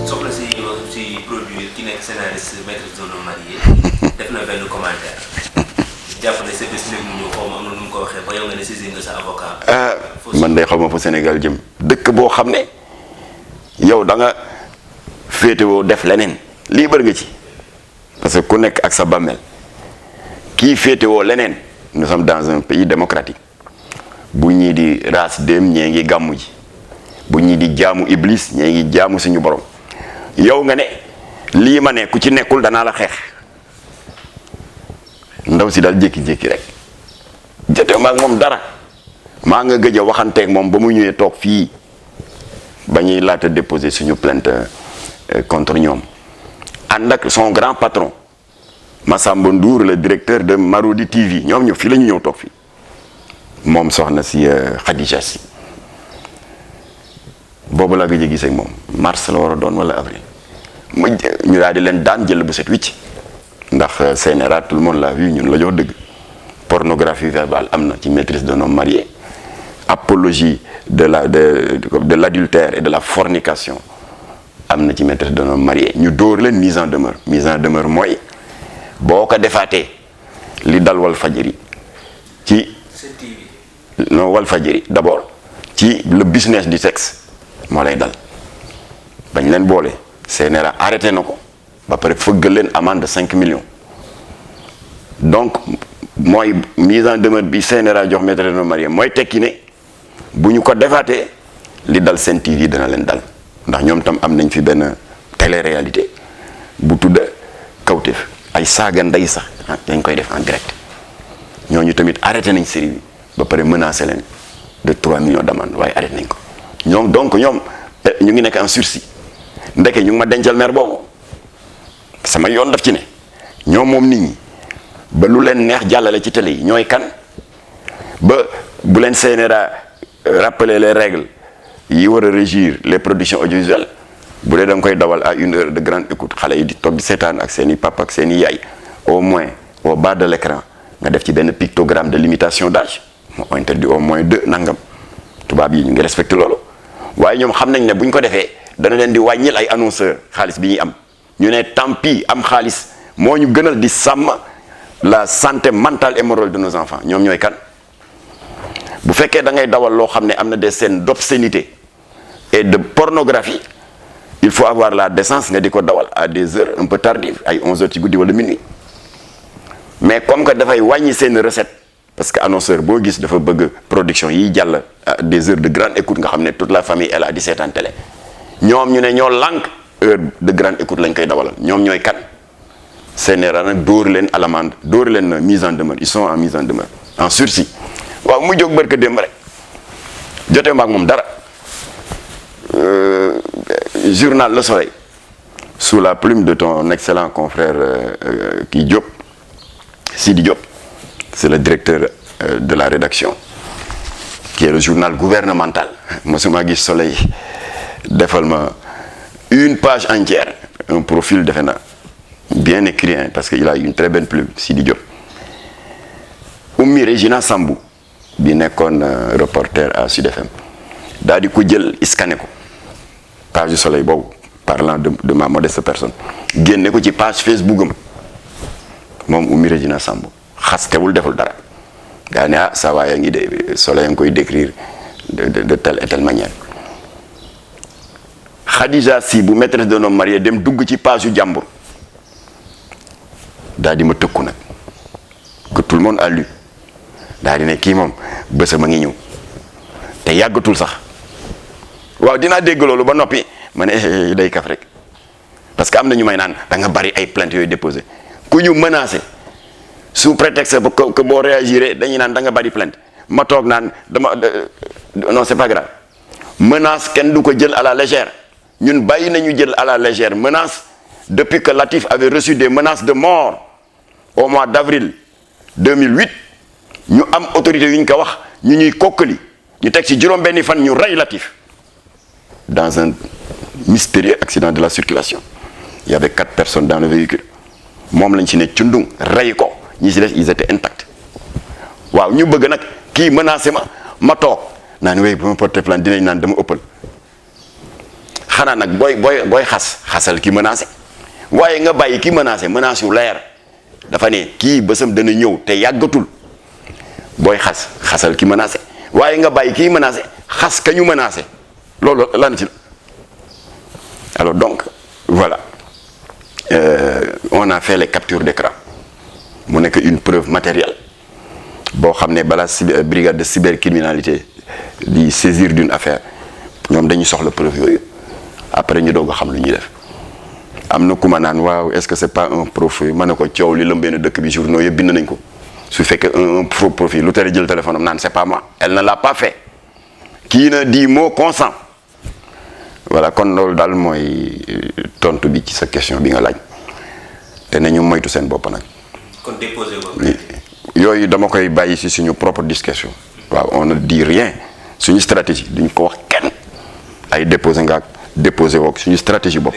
soxna si produire ki nekk scénariste maîtresse d'un homme marié def na benn commentaire jàpp ne c'est bés léegi mu ñëw xaw ma am na nu mu ko waxee ba yow nga ne saisir nga sa avocat. man day xaw ma fa Sénégal jëm dëkk boo xam ne yow da nga féetewoo def leneen lii bër nga ci parce que ku nekk ak sa bàmmeel kii féetewoo leneen nous sommes dans un pays démocratique bu ñii di raas dem ñee ngi gàmmu ji bu ñii di jaamu iblis ñee ngi jaamu suñu borom yow nga ne lii ma ne ku ci nekkul danaa la xeex ndaw si daal jékki-jékki rek jote maag moom dara maa nga gëj a waxanteeg moom ba mu ñëwee toog fii ba ñuy laata déposer suñu plainte contre ñoom ànd ak son grand patron Massamba Ndour le directeur de Marodi TV ñoom ñu fii la ñu ñëw toog fii moom soxna si Khadija si boobu laa gëj a gisee ak moom mars la war a doon wala avril ñu daal di leen daan jël bu set wicc ndax CNRA tout le monde l'a vu ñun la jox dëgg pornographie verbale am na ci maîtresse d'un homme marié apologie de l'adultère et de la fornication am na ci maîtresse d'un homme marié ñu dóor leen mise en demeure mooy boo ko defaatee li dal Walfadjri ci non Walfadjri d'abord ci le business du sexe moo lay dal bañ leen boole CNRA arrêté na ko ba pare fëggal leen amende de 5 millions donc mooy mise en demeure bi CNRA jox maîtresse d'un homme marié mooy tekki ne bu ñu ko defaatee li dal Sen TV dana leen dal ndax ñoom tam am nañ fi benn télé-réalité bu tudd Kawtef ay saaga ndey sax dañ koy def en direct ñooñu tamit arrêté nañ série bi ba pare menacé leen de 3 millions d'amende waaye arrêté nañ ko ñoom donc ñoom ñu ngi nekk en sursis ndeke ñu ngi ma dencal mer boobu sama yoon daf ci ne ñoom moom nit ñi ba lu leen neex jàllale ci télé yi ñooy kan ba bu leen CNRA rappeler les règles yi war a régir les productions audiovisuelles bu dee da nga koy dawal à 1 heure de grande écoute xale yi di toog di seetaan ak seen i papa ak seen i yaay au moins au bas de l'écran nga def ci benn pictogramme de limitation d'âge moo interdit au moins 2 nangam tubaab yi ñu ngi respecté loolu waaye ñoom xam nañ ne bu ñu ko defee dana leen di wàññil ay annonceurs xaalis bi ñuy am ñu ne tant pis am xaalis moo ñu gënal di sàmm la santé mentale et morale de nos enfants ñoom ñooy kan bu fekkee da ngay dawal loo xam ne am na des scènes d'obscénité et de pornographie il faut avoir la décence nga di ko dawal à des heures un peu tardives ay 11 heures ci guddi wala minuit mais comme que dafay wàññi seen recette parce que annonceur boo gis dafa bëgg production yi jàll à des heures de grande écoute nga xam ne toute la famille elle a di seetaan télé ñoom ñu ne ñoo lànk heure de grande écoute lañ koy dawalal ñoom ñooy kan CNRA nag dóor leen à l'amende dóor leen mise en demeure ils sont en mise en demeure en sursis waaw mu jóg barka démb rek jotee maag moom dara journal Le Soleil sous la plume de ton excellent confrère kii Diop Sidi Diop c'est le directeur de la rédaction qui est le journal gouvernemental mosuma gis Soleil defal ma une page entière un profil defe na bien écrit hein, parce que il a une très bonne plume Sidi Diop Oumy Régina Sambou bi nekkoon reporter à Sud FM daal di ko jël scanné ko page du Soleil boobu parlant de ma modeste personne génne ko ci page Facebook am moom Oumy Régina Sambou xastewul deful dara gaa ne saa waay a ngi de Soleil a ngi koy décrire de telle et telle manière Khadija si bu maîtresse d'un homme marié dem dugg ci page yu jàmbur daal di ma tëkku nag que tout le monde a lu daal di ne kii moom bés ma ngi ñëw te yàggatul sax waaw dinaa dégg loolu ba noppi ma ne day kaf rek parce que am na ñu may naan da nga bari ay plaintes yooyu déposé ku ñu menacé sous prétexte que boo réagiré dañuy naan da nga bari plainte ma toog naan non c'est pas grave menace kenn du ko jël à la légère ñun bàyyi nañu jël à la légère menace depuis que Latif avait reçu des menaces de mort au mois d'avril 2008 ñu am autorité yu ñu ko wax ñu ñuy kokkali ñu teg ci juróom-benni fan ñu rey Latif dans un mystérieux accident de la circulation il y avait 4 personnes dans le véhicule moom lañ ci ne cundung rey ko ñi ci des ils étaient intacts waaw ñu bëgg nag kii menacé ma toog naan wey bu ma porté plainte dinañ naan dama ëppal xanaa nag booy xasal ki menacé waaye nga bàyyi ki menacé menace yu leer dafa ne kii bësam dana ñëw te yàggatul booy xasal ki menacé waaye nga bàyyi kii menacé xas ka ñu menacé loolu lan ci alors donc voilà on a fait les captures d'écran mu nekk une preuve matérielle boo xam ne balaa brigade de cybercriminalité di saisir d'une affaire ñoom dañuy soxla preuve yooyu après ñu doog a xam lu ñuy def am na ku ma naan waaw est-ce que c'est pas un profil ma ne ko coow li lëmbee na dëkk bi journaux yëpp bind nañ ko su fekkee un faux profil lu tere jël téléphone am naan c'est pas moi elle ne l'a pas fait kii na dit mot consent voilà kon loolu daal mooy tontu bi ci sa question bi nga laaj te nañu moytu seen bopp nag. kon déposé ko. yooyu dama koy bàyyi ci suñu propre discussion. waaw on ne dit rien suñu stratégie duñ ko wax kenn ay déposé nga déposé woog suñu stratégie bopp.